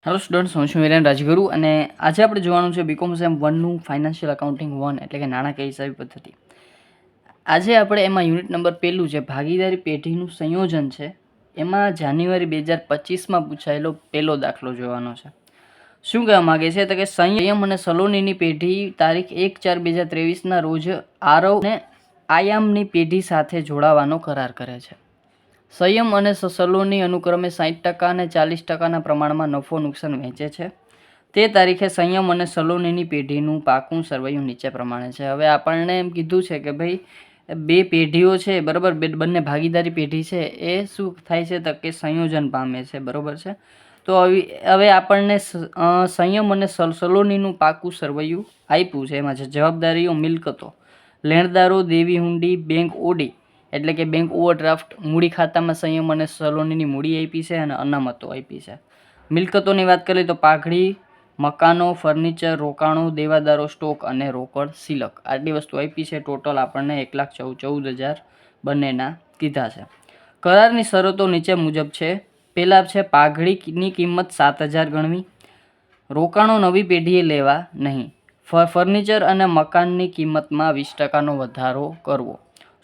Hello students, હું છું વિરેન રાજગુરુ અને આજે આપણે જોવાનું છે બીકોમ સેમ 1નું ફાઇનાન્શિયલ એકાઉન્ટિંગ 1 એટલે કે નાણાકીય હિસાબી પદ્ધતિ. આજે આપણે એમાં યુનિટ નંબર પહેલું છે ભાગીદારી પેઢીનું સંયોજન છે. એમાં જાન્યુઆરી 2025માં પૂછાયેલો પહેલો દાખલો જોવાનો છે. શું કહેવા માગે છે તો કે સંયમ અને સલોનીની પેઢી તારીખ 1/4/2023ના રોજ આરવ અને આયામની પેઢી સાથે જોડાવાનો કરાર કરે છે. સંયમ અને સલોની અનુક્રમે 60% અને 40%ના પ્રમાણમાં નફો નુકસાન વહેંચે છે. તે તારીખે સંયમ અને સલોનીની પેઢીનું પાકું સરવૈયું નીચે પ્રમાણે છે. હવે આપણને એમ કીધું છે કે ભાઈ બે પેઢીઓ છે, બરાબર, બંને ભાગીદારી પેઢી છે, એ શું થાય છે તો કે સંયોજન પામે છે, બરાબર છે. તો હવે આપણને સંયમ અને સલોનીનું પાકું સરવૈયું આપ્યું છે. એમાં છે જવાબદારીઓ, મિલકતો, લેણદારો, દેવી હુંડી, બેંક ઓડી એટલે કે બેંક ઓવરડ્રાફ્ટ, મૂડી ખાતામાં સંયમ અને સલોનીની મૂડી આપી છે અને અનામતો આપી છે. મિલકતોની વાત કરીએ તો પાઘડી, મકાનો, ફર્નિચર, રોકાણો, દેવાદારો, સ્ટોક અને રોકડ સિલક, આટલી વસ્તુ આપી છે. ટોટલ આપણને 1,14,000 બંનેના કીધા છે. કરારની શરતો નીચે મુજબ છે. પહેલા છે પાઘડીની કિંમત 7,000 ગણવી, રોકાણો નવી પેઢીએ લેવા નહીં, ફર્નિચર અને મકાનની કિંમતમાં 20%નો વધારો કરવો,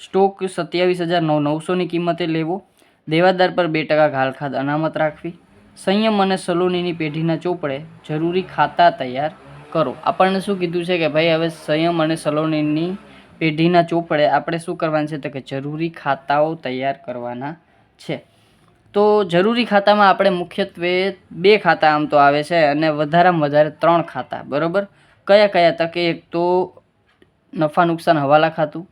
સ્ટોક 27,900ની કિંમતે લેવો, દેવાદાર પર 2% ઘાલખાદ અનામત રાખવી, સંયમ અને સલોનીની પેઢીના ચોપડે જરૂરી ખાતા તૈયાર કરો. આપણને શું કીધું છે કે ભાઈ હવે સંયમ અને સલોનીની પેઢીના ચોપડે આપણે શું કરવાના છે તો કે જરૂરી ખાતાઓ તૈયાર કરવાના છે. તો જરૂરી ખાતામાં આપણે મુખ્યત્વે 2 ખાતા આમ તો આવે છે અને વધારેમાં વધારે 3 ખાતા, બરાબર. કયા કયા તો કે એક તો નફા નુકસાન હવાલા ખાતું,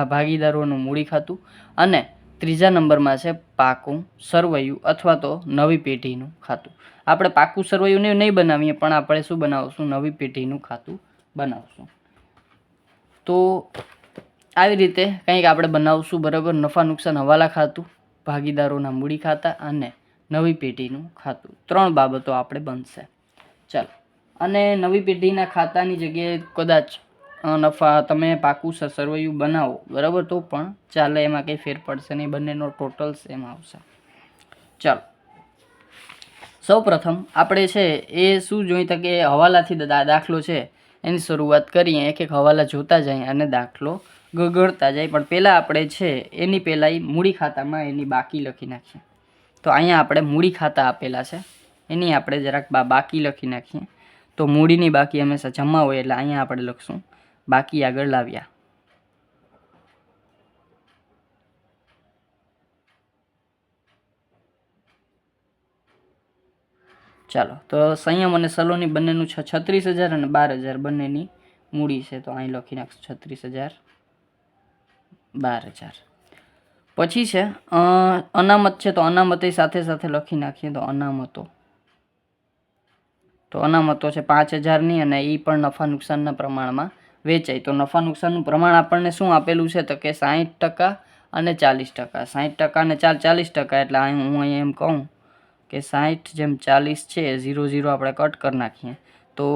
ભાગીદારોનું મૂડી ખાતું અને ત્રીજા નંબરમાં છે પાકું સરવૈયું અથવા તો નવી પેઢીનું ખાતું. આપણે પાકું સરવૈયું નહીં બનાવીએ, પણ આપણે શું બનાવશું, નવી પેઢીનું ખાતું બનાવશું. તો આવી રીતે કંઈક આપણે બનાવશું, બરાબર. નફા નુકસાન હવાલા ખાતું, ભાગીદારોના મૂડી ખાતા અને નવી પેઢીનું ખાતું, 3 બાબતો આપણે બનશે. ચાલો, અને નવી પેઢીના ખાતાની જગ્યાએ કદાચ નફા તમે પાકું સરવૈયું બનાવો, બરાબર, તો પણ ચાલે, એમાં કંઈ ફેર પડશે નહીં, બંનેનો ટોટલ સેમ આવશે. ચાલો, સૌ પ્રથમ આપણે છે એ શું જોઈએ તો કે હવાલાથી દાખલો છે એની શરૂઆત કરીએ. એક એક હવાલા જોતા જાય અને દાખલો ગળતા જાય. પણ પહેલાં આપણે છે એની પહેલાં મૂડી ખાતામાં એની બાકી લખી નાખીએ. તો અહીંયા આપણે મૂડી ખાતા આપેલા છે, એની આપણે જરાક બાકી લખી નાખીએ. તો મૂડીની બાકી હંમેશા જમા હોય એટલે અહીંયા આપણે લખશું બાકી આગળ લાવ્યા. ચાલો, તો સંયમ અને સલોની બંનેનું 36,000 અને 12,000 બંનેની મૂડી છે. તો અહીં લખી નાખશું 36,000, 12,000. પછી છે અનામત છે, તો અનામતે સાથે સાથે લખી નાખીએ. તો અનામતો છે 5,000ની અને એ પણ નફા નુકસાનના પ્રમાણમાં વેચાય. તો નફા નુકસાનનું પ્રમાણ આપણને શું આપેલું છે તો કે 60% અને 40%. 60% અને 40% એટલે હું અહીંયા એમ કહું કે 60/40 છે, 0 આપણે કટ કરી નાખીએ. તો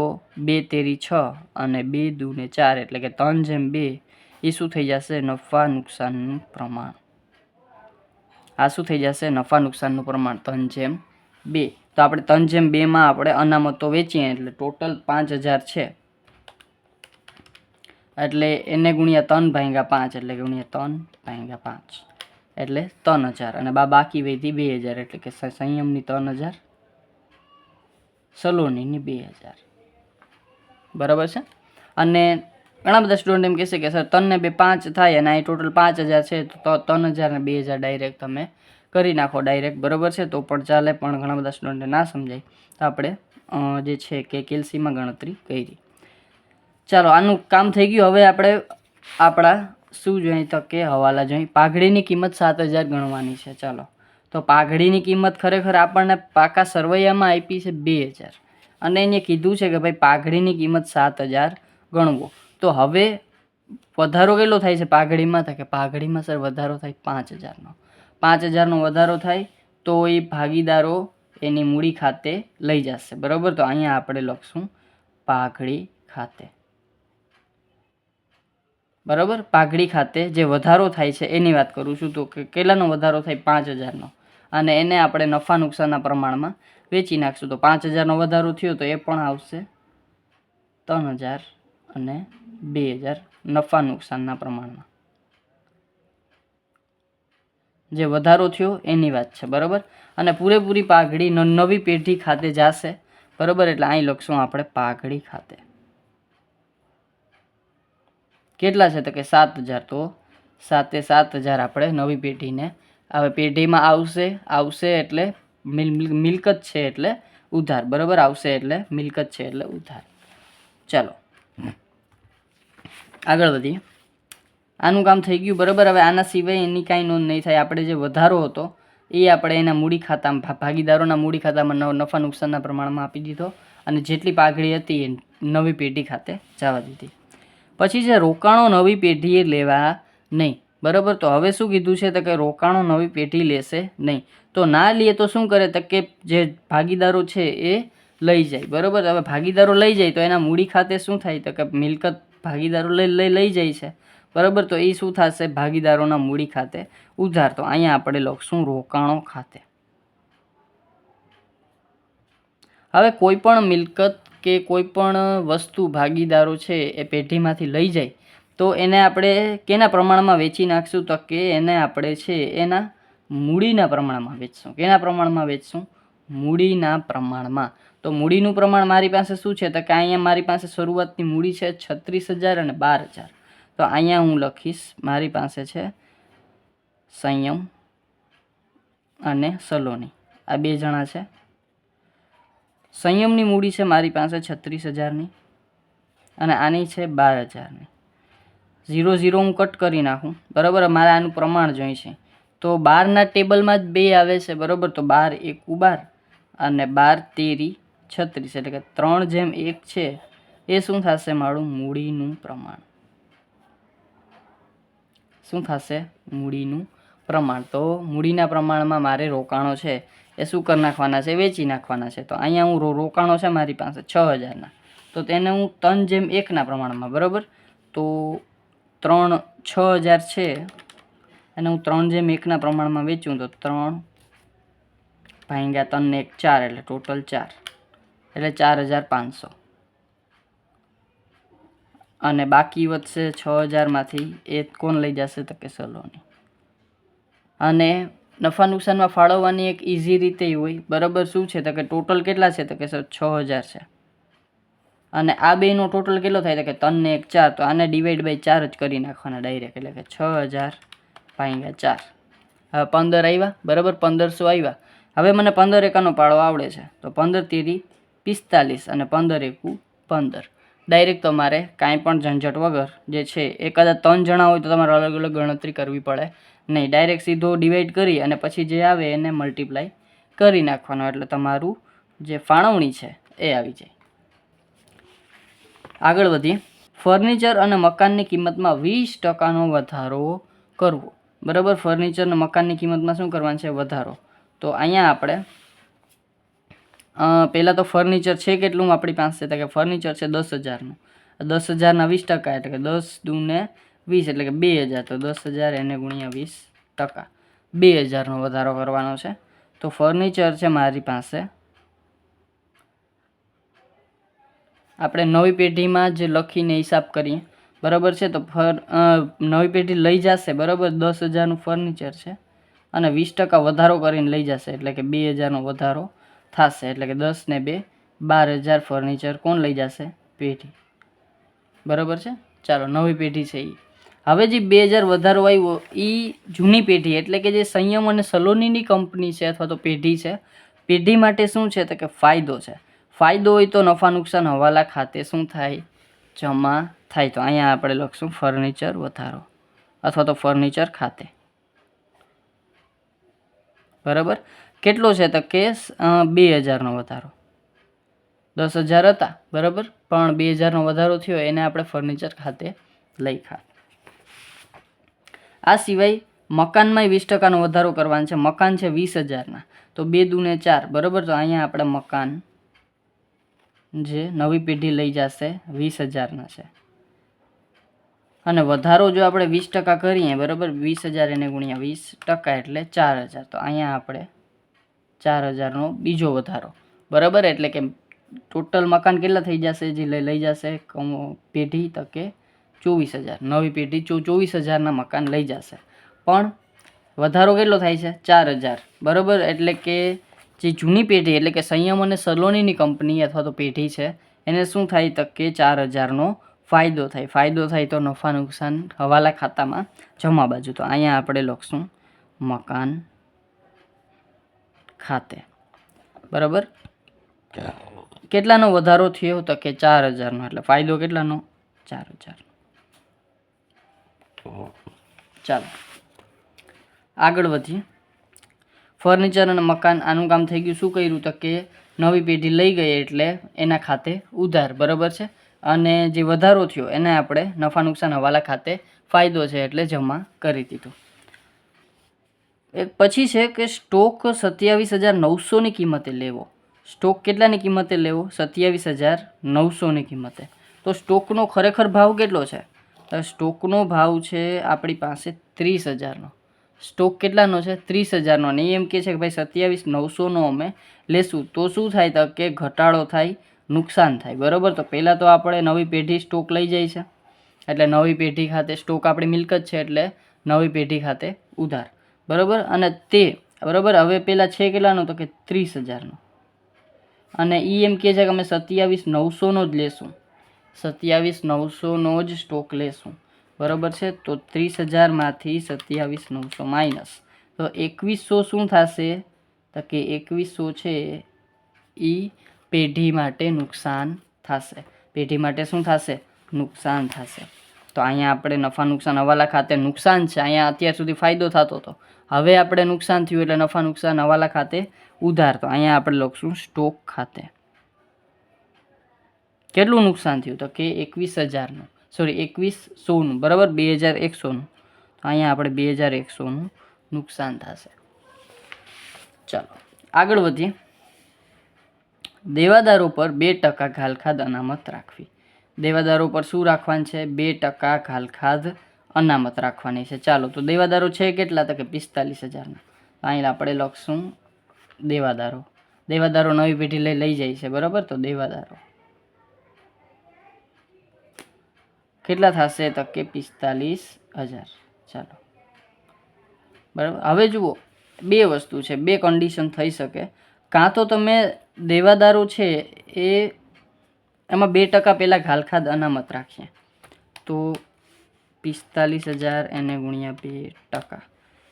2 તેરી 6 અને 2 દૂને 4 એટલે કે 3/2 એ શું થઈ જશે, નફા નુકસાનનું પ્રમાણ. આ શું થઈ જશે, નફા નુકસાનનું પ્રમાણ 3/2. તો આપણે 3/2માં આપણે અનામતો વેચીએ એટલે ટોટલ 5,000 છે, એટલે એને ગુણ્યા 3/5 એટલે ગુણ્યા 3/5 એટલે 3,000 અને બાકી વધી 2,000 એટલે કે સંયમની 3,000, સલોનીની 2,000, બરાબર છે. અને ઘણા બધા સ્ટુડન્ટ એમ કહેશે કે સર 3 ને 2 5 થાય અને અહીં ટોટલ 5,000 છે, તો 3,000 ને 2,000 ડાયરેક્ટ તમે કરી નાખો ડાયરેક્ટ, બરાબર છે, તો પણ ચાલે. પણ ઘણા બધા સ્ટુડન્ટને ના સમજાય તો આપણે જે છે કે કેલ્સીમાં ગણતરી કરી. ચાલો, આનું કામ થઈ ગયું. હવે આપણે આપણા શું જોઈએ તો કે હવાલા જોઈએ. પાઘડીની કિંમત 7,000 ગણવાની છે. ચાલો, તો પાઘડીની કિંમત ખરેખર આપણને પાકા સરવૈયામાં આપી છે 2,000 અને એને કીધું છે કે ભાઈ પાઘડીની કિંમત 7,000 ગણવો. તો હવે વધારો કેટલો થાય છે પાઘડીમાં? તો કે પાઘડીમાં સર વધારો થાય 5,000નો. 5,000નો વધારો થાય તો એ ભાગીદારો એની મૂડી ખાતે લઈ જશે, બરાબર. તો અહીંયા આપણે લખશું પાઘડી ખાતે, બરાબર. પાઘડી ખાતે જે વધારો થાય છે એની વાત કરું છું. તો કેટલાનો વધારો થાય? 5,000નો. અને એને આપણે નફા નુકસાનના પ્રમાણમાં વેચી નાખશું. તો 5000નો વધારો થયો તો એ પણ આવશે 3000 અને 2000 નફા નુકસાનના પ્રમાણમાં. જે વધારો થયો એની વાત છે, બરાબર. અને પૂરેપૂરી પાઘડી નવી પેઢી ખાતે જશે, બરાબર. એટલે અહીં લખશું આપણે પાઘડી ખાતે. કેટલા છે તો કે 7000. તો 7000 આપણે નવી પેઢીને હવે પેઢીમાં આવશે એટલે મિલકત છે એટલે ઉધાર, બરાબર. આવશે એટલે મિલકત છે એટલે ઉધાર. ચાલો આગળ વધીએ. આનું કામ થઈ ગયું, બરાબર. હવે આના સિવાય એની કાંઈ નોંધ નહીં થાય. આપણે જે વધારો હતો એ આપણે એના મૂડી ખાતામાં, ભાગીદારોના મૂડી ખાતામાં નફા નુકસાનના પ્રમાણમાં આપી દીધો અને જેટલી પાઘડી હતી એ નવી પેઢી ખાતે જવા દીધી. પછી જે રોકાણો નવી પેઢીએ લેવા નહીં, બરાબર. તો હવે શું કીધું છે તો કે રોકાણો નવી પેઢી લેશે નહીં. તો ના લઈએ તો શું કરે તો કે જે ભાગીદારો છે એ લઈ જાય, બરાબર. હવે ભાગીદારો લઈ જાય તો એના મૂડી ખાતે શું થાય તો કે મિલકત ભાગીદારો લઈ જાય છે, બરાબર. તો એ શું થશે ભાગીદારોના મૂડી ખાતે ઉધાર. તો અહીંયા આપણે લખશું રોકાણો ખાતે. હવે કોઈ પણ મિલકત કે કોઈ પણ વસ્તુ ભાગીદારો છે એ પેઢીમાંથી લઈ જાય તો એને આપણે કેના પ્રમાણમાં વેચી નાખશું તો કે એને આપણે છે એના મૂડીના પ્રમાણમાં વેચશું. કેના પ્રમાણમાં વેચશું? મૂડીના પ્રમાણમાં. તો મૂડીનું પ્રમાણ મારી પાસે શું છે તો કે અહીંયા મારી પાસે શરૂઆતની મૂડી છે 36000 અને 12000. તો અહીંયા હું લખીશ મારી પાસે છે સંયમ અને સલોની, આ બે જણા છે. સંયમની મૂડી છે મારી પાસે 36000ની અને આની છે 12000ની. 0 હું કટ કરી નાખું, બરાબર. મારે આનું પ્રમાણ જોઈ છે તો 12ના ટેબલમાં જ 2 આવે છે, બરાબર. તો 12 × 12 અને 12 × 36 એટલે કે 3:1 છે એ શું થશે મારું મૂડીનું પ્રમાણ. શું થશે મૂડીનું પ્રમાણ. તો મૂડીના પ્રમાણમાં મારે રોકાણો છે એ શું કરી નાખવાના છે વેચી નાખવાના છે. તો અહીંયા હું રોકાણો છે મારી પાસે 6000ના, તો તેને હું 3:1ના પ્રમાણમાં, બરાબર. તો 6000 છે અને હું 3:1ના પ્રમાણમાં વેચું તો 3 ભાગ્યા 3 ને 1 4 એટલે ટોટલ 4 એટલે 4500 અને બાકી વધશે 6000માંથી એ કોણ લઈ જશે તો કે સલોની. અને નફા નુકસાનમાં ફાળવવાની એક ઇઝી રીતે હોય, બરાબર. શું છે તો કે ટોટલ કેટલા છે તો કે સર 6000 છે અને આ બેનો ટોટલ કેટલો થાય તો કે 3 ને 1 4. તો આને ડિવાઈડ બાય 4 જ કરી નાખવાના ડાયરેક્ટ, એટલે કે 6000 ભાગ્યા 4. હવે 15 આવ્યા, બરાબર. 1500 આવ્યા. હવે મને 15 એકાનો પાળો આવડે છે તો 15 તેરી 45 અને 15 એકુ 15. ડાયરેક્ટ તમારે કાંઈ પણ ઝંઝટ વગર જે છે એ કદાચ 3 જણા હોય તો તમારે અલગ અલગ ગણતરી કરવી પડે નહીં. ડાયરેક્ટ સીધો ડિવાઈડ કરી અને પછી જે આવે એને મલ્ટીપ્લાય કરી નાખવાનો એટલે તમારું જે ફાળવણી છે એ આવી જાય. આગળ વધીએ. ફર્નિચર અને મકાનની કિંમતમાં 20%નો વધારો કરવો, બરાબર. ફર્નિચર અને મકાનની કિંમતમાં શું કરવાનું છે વધારો. તો અહીંયા આપણે પહેલાં તો ફર્નિચર છે કેટલું આપણી પાસે તો કે ફર્નિચર છે 10000નું. 10000ના 20% એટલે કે 10 દૂને 20 એટલે કે 2000. તો 10000 એને ગુણ્યા 20%, 2000નો વધારો કરવાનો છે. તો ફર્નિચર છે મારી પાસે આપણે નવી પેઢીમાં જ લખીને હિસાબ કરીએ, બરાબર છે. તો નવી પેઢી લઈ જશે, બરાબર. 10000નું ફર્નિચર છે અને 20% વધારો કરીને લઈ જશે એટલે કે 2000નો વધારો થશે એટલે કે 10 ને 2 12000 ફર્નિચર કોણ લઈ જશે પેઢી, બરાબર છે. ચાલો નવી પેઢી છે એ. હવે જે 2000 વધારો આવ્યો એ જૂની પેઢી એટલે કે જે સંયમ અને સલોનીની કંપની છે અથવા તો પેઢી છે. પેઢી માટે શું છે તો કે ફાયદો છે. ફાયદો હોય તો નફા નુકસાન હવાલા ખાતે શું થાય જમા થાય. તો અહીંયા આપણે લખશું ફર્નિચર વધારો અથવા તો ફર્નિચર ખાતે, બરાબર. કેટલો છે તો કે 2000નો વધારો. 10000 હતા, બરાબર. પણ 2000નો વધારો થયો એને આપણે ફર્નિચર ખાતે લખ્યા. આ સિવાય મકાનમાં 20%નો વધારો કરવાનો છે. મકાન છે 20000ના તો 2 દૂને 4, બરાબર. તો અહીંયા આપણે મકાન જે નવી પેઢી લઈ જશે 20000ના છે અને વધારો જો આપણે 20% કરીએ, બરાબર. 20000 એને ગુણ્યા 20% એટલે 4000. તો અહીંયા આપણે 4000નો બીજો વધારો, બરાબર. એટલે કે ટોટલ મકાન કેટલા થઈ જશે જે લઈ જશે પેઢી તો કે 24000, નવી પેઢી 24000ના મકાન લઈ જશે. પણ વધારો કેટલો થાય છે 4000, બરાબર. એટલે કે જે જૂની પેઢી એટલે કે સંયમ અને સલોનીની કંપની અથવા તો પેઢી છે એને શું થાય તો કે 4000નો ફાયદો થાય તો નફા નુકસાન હવાલા ખાતામાં જમા બાજુ. તો અહીંયા આપણે લખશું મકાન ખાતે, બરાબર. કેટલાનો વધારો થયો તો કે 4000નો, એટલે ફાયદો કેટલાનો 4000. ચાલો આગળ વધીએ. ફર્નિચર અને મકાન આનું કામ થઈ ગયું. શું કર્યું તો કે નવી પેઢી લઈ ગઈ એટલે એના ખાતે ઉધાર, બરાબર છે. અને જે વધારો થયો એને આપણે નફા નુકસાન હવાલા ખાતે ફાયદો છે એટલે જમા કરી દીધું. પછી છે કે સ્ટોક 27900ની કિંમતે લેવો. સ્ટોક કેટલાની કિંમતે લેવો 27900ની કિંમતે. તો સ્ટોકનો ખરેખર ભાવ કેટલો છે? સ્ટોકનો ભાવ છે આપણી પાસે 30000નો. સ્ટોક કેટલાનો છે 30000નો. અને એમ કહે છે કે ભાઈ 27900નો અમે લેશું તો શું થાય તો કે ઘટાડો થાય, નુકસાન થાય, બરાબર. તો પહેલાં તો આપણે નવી પેઢી સ્ટોક લઈ જાય છે એટલે નવી પેઢી ખાતે સ્ટોક આપણી મિલકત છે એટલે નવી પેઢી ખાતે ઉધાર, બરાબર. અને તે બરાબર હવે પહેલાં છે કેટલાનો તો કે 30000નો. અને એ એમ કહે છે કે અમે 27900નો જ લેશું, 27900નો જ સ્ટોક લેશું, બરાબર છે. તો 30000માંથી 27900 માઇનસ તો 2100 શું થશે તો કે 2100 છે એ પેઢી માટે નુકસાન થશે. પેઢી માટે શું થશે? નુકસાન થશે. તો અહીંયા આપણે નફા નુકસાન હવાલા ખાતે નુકસાન છે. અહીંયા અત્યાર સુધી ફાયદો થતો હતો, હવે આપણે નુકસાન થયું એટલે નફા નુકસાન હવાલા ખાતે ઉધાર. તો અહીંયા આપણે લખશું સ્ટોક ખાતે. કેટલું નુકસાન થયું તો કે 21000નું, સોરી 2100નું, બરાબર, 2100નું. તો અહીંયા આપણે 2100નું નુકસાન થશે. ચાલો આગળ વધીએ. દેવાદારો પર 2% ઘાલખાદ અનામત રાખવી. દેવાદારો પર શું રાખવાનું છે? 2% ઘાલખાદ અનામત રાખવાની છે. ચાલો તો દેવાદારો છે કેટલા તો કે 45000ના. અહીં આપણે લખશું દેવાદારો. દેવાદારો નવી પેઢી લઈ જાય છે, બરાબર. તો દેવાદારો કેટલા થશે તો કે 45000. ચાલો બરાબર. હવે જુઓ બે વસ્તુ છે, બે કન્ડિશન થઈ શકે. કાં તો તમે દેવાદારો છે એ એમાં 2% પહેલાં ઘાલખાદ અનામત રાખીએ તો 45000 એને ગુણ્યા 2%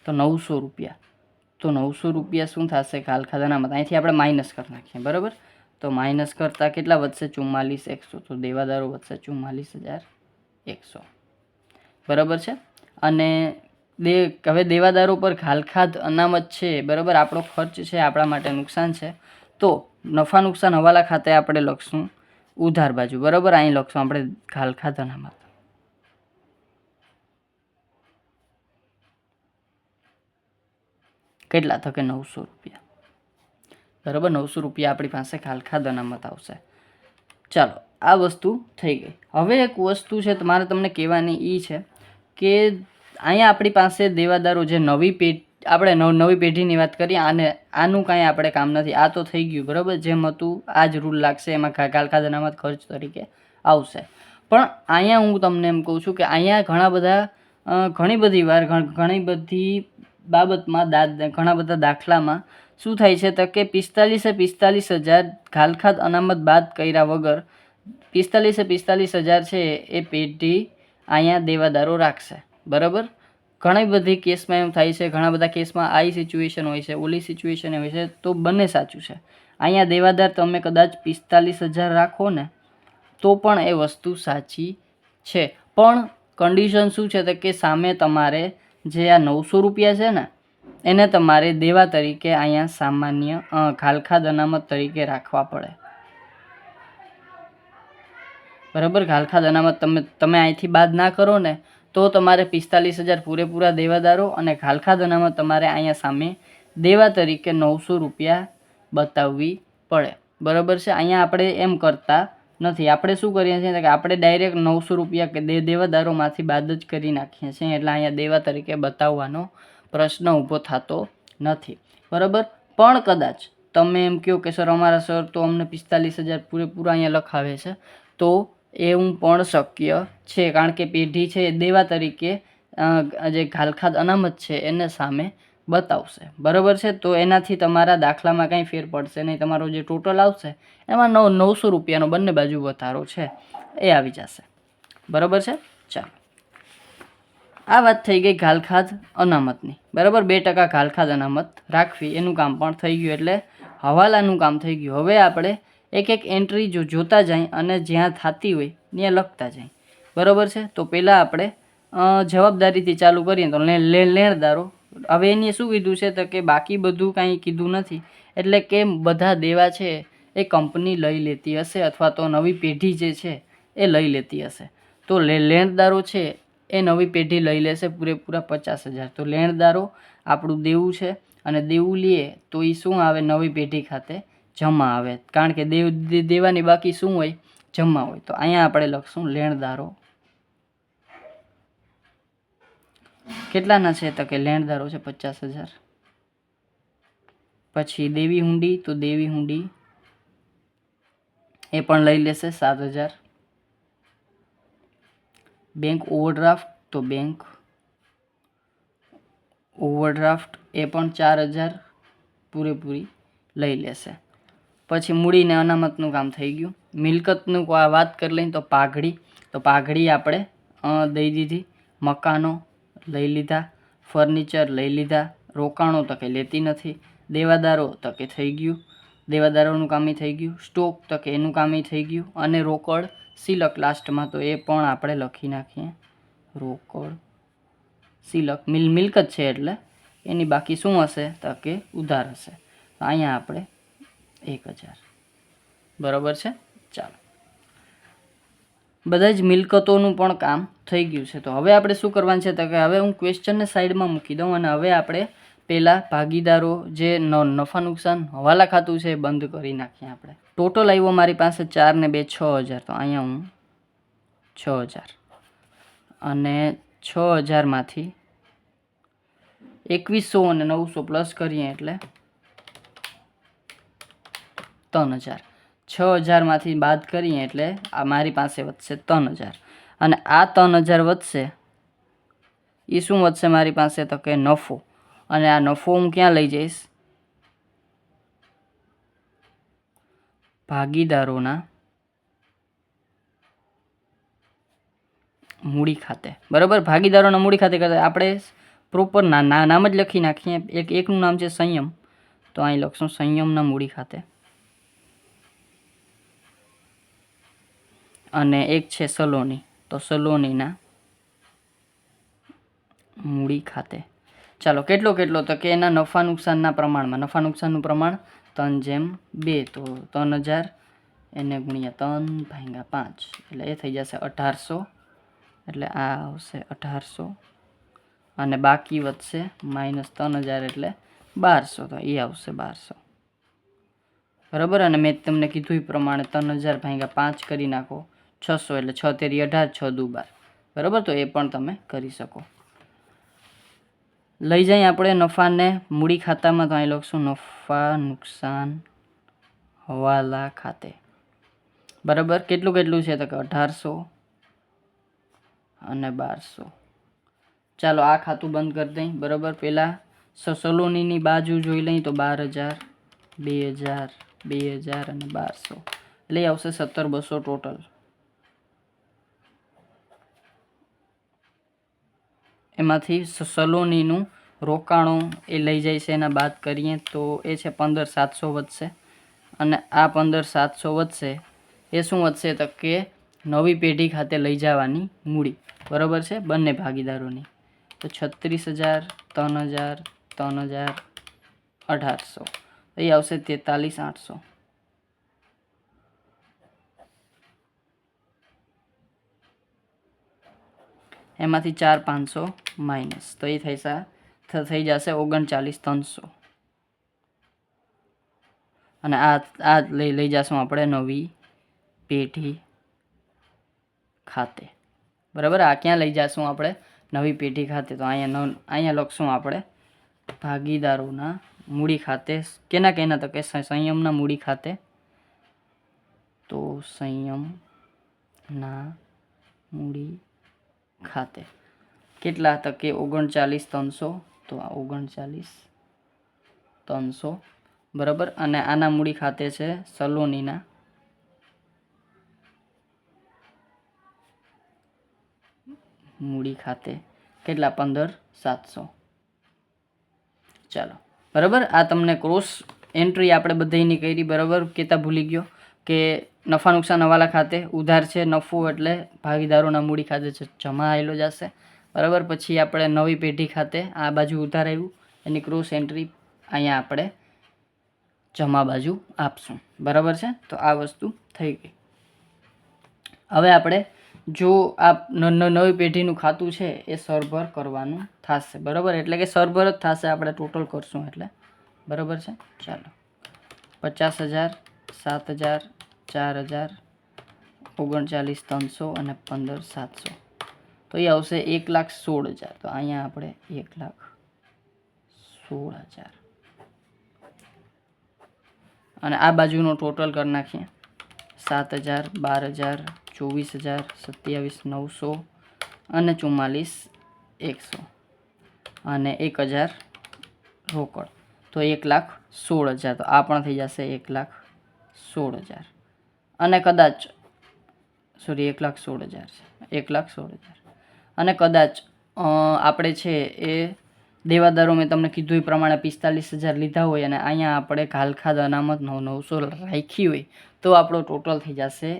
તો 900 રૂપિયા. તો 900 રૂપિયા શું થશે ઘાલખાદ અનામત? અહીંથી આપણે માઇનસ કરી નાખીએ, બરાબર. તો માઇનસ કરતાં કેટલા વધશે 44100. તો દેવાદારો વધશે 44100, બરાબર છે. અને હવે દેવાદારો પર ઘાલખાદ અનામત છે, બરાબર. આપણો ખર્ચ છે, આપણા માટે નુકસાન છે. તો નફા નુકસાન હવાલા ખાતે આપણે લખશું ઉધાર બાજુ, બરાબર. અહીં લખશું આપણે ઘાલખાદ અનામત. કેટલા તો કે 900 રૂપિયા, બરાબર. 900 રૂપિયા આપણી પાસે ઘાલખાદ અનામત આવશે. ચાલો આ વસ્તુ થઈ ગઈ. હવે એક વસ્તુ છે તમારે તમને કહેવાની એ છે કે અહીંયા આપણી પાસે દેવાદારો જે નવી આપણે નવી પેઢીની વાત કરીએ અને આનું કાંઈ આપણે કામ નથી. આ તો થઈ ગયું, બરાબર. જેમ હતું આ જ રૂલ લાગશે, એમાં ઘાલખાદ અનામત ખર્ચ તરીકે આવશે. પણ અહીંયા હું તમને એમ કહું છું કે અહીંયા ઘણી બધી બાબતમાં ઘણા બધા દાખલામાં શું થાય છે તો કે 45000 ઘાલખાદ અનામત બાદ કર્યા વગર 45000 છે એ પેઢી અહીંયા દેવાદારો રાખશે, બરાબર. ઘણી બધી કેસમાં એમ થાય છે, ઘણા બધા કેસમાં આ સિચ્યુએશન હોય છે, ઓલી સિચ્યુએશન હોય છે. તો બંને સાચું છે. અહીંયા દેવાદાર તમે કદાચ 45000 રાખો ને તો પણ એ વસ્તુ સાચી છે. પણ કન્ડિશન શું છે તો કે સામે તમારે જે આ 900 રૂપિયા છે ને એને તમારે દેવા તરીકે અહીંયા સામાન્ય ઘાલખાદ અનામત તરીકે રાખવા પડે, બરાબર. ઘાલખાદ અનામત તમે અહીંથી બાદ ના કરો ને તો તમારે 45000 પૂરેપૂરા દેવાદારો અને ઘાલખાદ અનામત તમારે અહીંયા સામે દેવા તરીકે 900 રૂપિયા બતાવવી પડે, બરાબર છે. અહીંયા આપણે એમ કરતા નથી. આપણે શું કરીએ છીએ કે આપણે ડાયરેક્ટ 900 રૂપિયા કે દેવાદારોમાંથી બાદ જ કરી નાખીએ છીએ. એટલે અહીંયા દેવા તરીકે બતાવવાનો પ્રશ્ન ઊભો થતો નથી, બરાબર. પણ કદાચ તમે એમ કહો કે સર અમારા સર તો અમને 45,000 પૂરેપૂરા અહીંયા લખાવે છે, તો એવું પણ શક્ય છે, કારણ કે પેઢી છે એ દેવા તરીકે જે ઘાલખાદ અનામત છે એને સામે બતાવશે, બરાબર છે. તો એનાથી તમારા દાખલામાં કંઈ ફેર પડશે નહીં. તમારો જે ટોટલ આવશે એમાં 900 રૂપિયાનો બંને બાજુ વધારો છે એ આવી જશે, બરાબર છે. ચાલો, આ વાત થઈ ગઈ ઘાલખાદ અનામતની, બરાબર. 2% ઘાલખાદ અનામત રાખવી એનું કામ પણ થઈ ગયું, એટલે હવાલાનું કામ થઈ ગયું. હવે આપણે એક એક એન્ટ્રી જોતા જાય અને જ્યાં થતી હોય ત્યાં લખતા જાય, બરાબર છે. તો પહેલાં આપણે જવાબદારીથી ચાલુ કરીએ તો લેણદારો. હવે એને શું કીધું છે તો કે બાકી બધું કાંઈ કીધું નથી, એટલે કે બધા દેવા છે એ કંપની લઈ લેતી હશે અથવા તો નવી પેઢી જે છે એ લઈ લેતી હશે. તો લેણદારો છે એ નવી પેઢી લઈ લેશે પૂરેપૂરા 50,000. તો લેણદારો આપણું દેવું છે, અને દેવું લઈએ તો એ શું આવે, નવી પેઢી ખાતે જમા આવે, કારણ કે દેવાની બાકી શું હોય, જમા હોય. તો અહીંયા આપણે લખશું લેણદારો કેટલાના છે તો કે લેણદારો છે 50,000. પછી દેવી હુંડી, તો દેવી હુંડી એ પણ લઈ લેશે 7,000. બેંક ઓવરડ્રાફ્ટ, તો બેંક ઓવરડ્રાફ્ટ એ પણ 4,000 પૂરેપૂરી લઈ લેશે. પછી મૂડીને અનામતનું કામ થઈ ગયું. મિલકતનું વાત કરી લઈએ તો પાઘડી, તો પાઘડી આપણે દઈ દીધી. મકાનો લઈ લીધા, ફર્નિચર લઈ લીધા, રોકાણો તો કંઈ લેતી નથી, દેવાદારો તો કે થઈ ગયું, દેવાદારોનું કામ થઈ ગયું, સ્ટોક તો કે એનું કામ થઈ ગયું, અને રોકડ સિલક લાસ્ટમાં, તો એ પણ આપણે લખી નાખીએ. રોકડ સિલક મિલકત છે એટલે એની બાકી શું હશે તો કે ઉધાર હશે. અહીંયા આપણે 1,000, બરાબર છે. ચાલો, બધા જ મિલકતોનું પણ કામ થઈ ગયું છે. તો હવે આપણે શું કરવાનું છે તો કે હવે હું ક્વેશ્ચનને સાઈડમાં મૂકી દઉં, અને હવે આપણે પહેલાં ભાગીદારો જે નફા નુકસાન હવાલા ખાતું છે એ બંધ કરી નાખીએ. આપણે ટોટલ આવ્યો મારી પાસે 4 ને 2 6,000. તો અહીંયા હું 6,000, અને 6,000માંથી 2,100 અને 900 પ્લસ કરીએ એટલે 3,000. 6,000માંથી બાદ કરીએ એટલે આ મારી પાસે વધશે 3,000, અને આ 3,000 વધશે એ શું વધશે મારી પાસે તો કે નફો, અને આ નફો હું ક્યાં લઈ જઈશ, ભાગીદારોના મૂડી ખાતે, બરાબર. ભાગીદારોના મૂડી ખાતે કરતા આપણે પ્રોપર નામ જ લખી નાખીએ. એકનું નામ છે સંયમ, તો અહીં લખશું સંયમના મૂડી ખાતે, અને એક છે સલોની, તો સલોનીના મૂડી ખાતે. ચાલો, કેટલો તો કે એના નફા નુકસાનના પ્રમાણમાં, નફા નુકસાનનું પ્રમાણ 3/2, તો 3,000 એને ગુણ્યા 3/5 એટલે એ થઈ જશે 1,800, એટલે આ આવશે 1,800, અને બાકી વધશે -3,000 એટલે 1,200, તો એ આવશે 1,200, બરાબર. અને મેં તમને કીધું એ પ્રમાણે 3,000/5 કરી નાખો, 600 એટલે 6 તેરી 18, 6 દુ 12, બરાબર. તો એ પણ તમે કરી શકો. લઈ જઈએ આપણે નફાને મૂડી ખાતામાં, તો અહીં લખશું નફા નુકસાન હવાલા ખાતે, બરાબર. કેટલું છે તો કે 1,800 અને 1,200. ચાલો, આ ખાતું બંધ કરી દઈ, બરાબર. પહેલાં સલોનીની બાજુ જોઈ લઈએ તો 12,000, 2,000, 2,000 અને 1,200 એટલે આવશે 17,200 ટોટલ. એમાંથી સલોનીનું રોકાણો એ લઈ જાય છે, એના બાદ કરીએ તો એ છે 15,700 વધશે, અને આ 15,700 વધશે એ શું વધશે તો કે નવી પેઢી ખાતે લઈ જવાની મૂડી, બરાબર છે, બંને ભાગીદારોની. તો 36,000, 3,000, 3,000, 1,800 એ આવશે 43,800. એમાંથી 4,500 માઇનસ, તો એ થઈ જશે 39,300, અને આ લઈ જશું આપણે નવી પેઢી ખાતે, બરાબર. આ ક્યાં લઈ જશું આપણે, નવી પેઢી ખાતે. તો અહીંયા લખશું આપણે ભાગીદારોના મૂડી ખાતે કેના તો કે સંયમના મૂડી ખાતે, તો સંયમના મૂડી ખાતે કેટલા તો કે 39,300, તો આ 39,300 બરાબર. અને આના મૂડી ખાતે છે સલોનીના મૂડી ખાતે કેટલા 15,700. ચાલો બરાબર. આ તમને ક્રોસ એન્ટ્રી આપણે બધાની કરી બરાબર. કેતા ભૂલી ગયો કે નફા નુકસાન હવાલા ખાતે ઉધાર છે, નફો એટલે ભાગીદારોના મૂડી ખાતે જમા આવેલો જશે બરાબર. પછી આપણે નવી પેઢી ખાતે આ બાજુ ઉધાર આવ્યું, એની ક્રોસ એન્ટ્રી અહીંયા આપણે જમા બાજુ આપશું બરાબર છે. તો આ વસ્તુ થઈ ગઈ. હવે આપણે જો આ નવી પેઢીનું ખાતું છે એ સરભર કરવાનું થશે બરાબર. એટલે કે સરભર જ થશે, આપણે ટોટલ કરશું એટલે બરાબર છે. ચાલો 50,000, 7,000, 4,000, 39,300 અને 15,700, તો એ આવશે 1,16,000. તો અહીંયા આપણે 1,16,000 અને આ બાજુનો ટોટલ કરી નાખીએ 7,000, 12,000, 24,000, 27,900 અને 44,100 અને 1,000 રોકડ, તો 1,16,000. તો આ પણ થઈ જશે 1,16,000 અને કદાચ 1,16,000 છે, 1,16,000 અને કદાચ આપણે છે એ દેવાદારો મેં તમને કીધું એ પ્રમાણે 45,000 લીધા હોય અને અહીંયા આપણે ઘાલખાદ અનામત 900 રાખી હોય તો આપણો ટોટલ થઈ જશે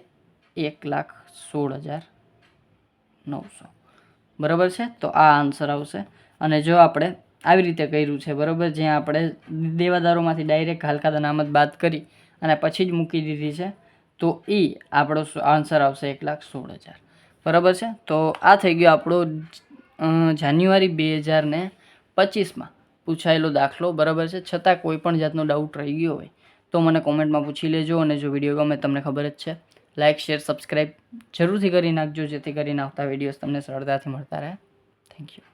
1,16,900 બરાબર છે. તો આ આન્સર આવશે. અને જો આપણે આવી રીતે કર્યું છે બરાબર, જ્યાં આપણે દેવાદારોમાંથી ડાયરેક્ટ ઘાલખાદ અનામત બાદ કરી અને પછી જ મૂકી દીધી છે, તો એ આપણો આન્સર આવશે 1,16,000 બરાબર છે. તો આ થઈ ગયો આપણો જાન્યુઆરી 2025માં પૂછાયેલો દાખલો બરાબર છે. છતાં કોઈ પણ જાતનો ડાઉટ રહી ગયો હોય તો મને કોમેન્ટમાં પૂછી લેજો. અને જો વિડીયો ગમે તમને ખબર જ છે, લાઇક, શેર, સબસ્ક્રાઈબ જરૂરથી કરી નાખજો, જેથી કરીને આવતા વિડીયોઝ તમને સરળતાથી મળતા રહે. Thank you.